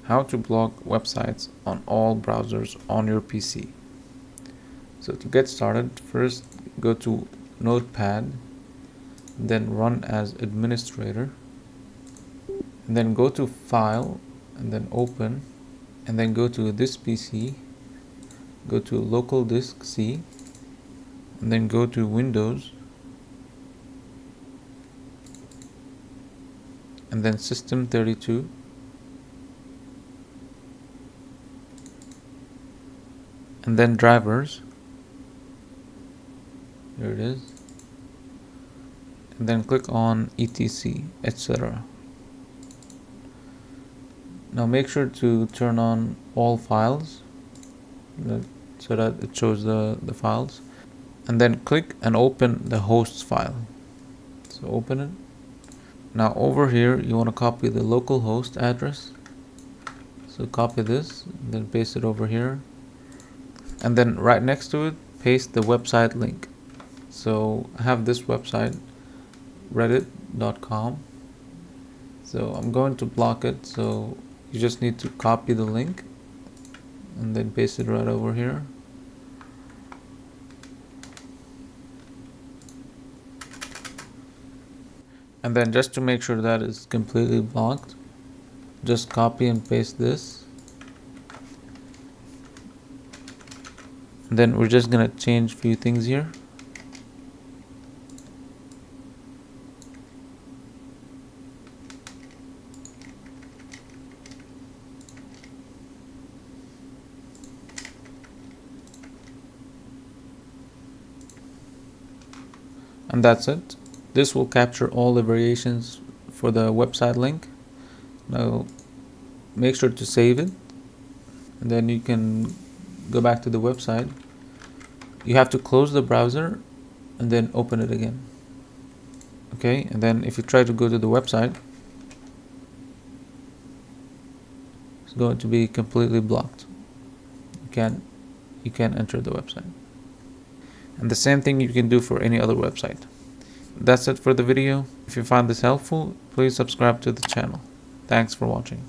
how to block websites on all browsers on your PC. So to get started, first go to Notepad, then run as administrator, and then go to File, and then Open, and then go to this PC, go to Local Disk C, and then go to Windows, and then System32, and then drivers. There it is. And then click on etc, etc. Now make sure to turn on all files so that it shows the files, and then click and open the hosts file. So open it. Now over here you want to copy the localhost address, so copy this and then paste it over here, and then right next to it paste the website link. So I have this website, reddit.com, so I'm going to block it, so you just need to copy the link and then paste it right over here. And then just to make sure that it's completely blocked, just copy and paste this. And then we're just gonna change a few things here. And that's it. This will capture all the variations for the website link. Now make sure to save it, and then you can go back to the website. You have to close the browser and then open it again. Okay, and then if you try to go to the website, it's going to be completely blocked. You can't enter the website. And the same thing you can do for any other website. That's it for the video. If you found this helpful, please subscribe to the channel. Thanks for watching.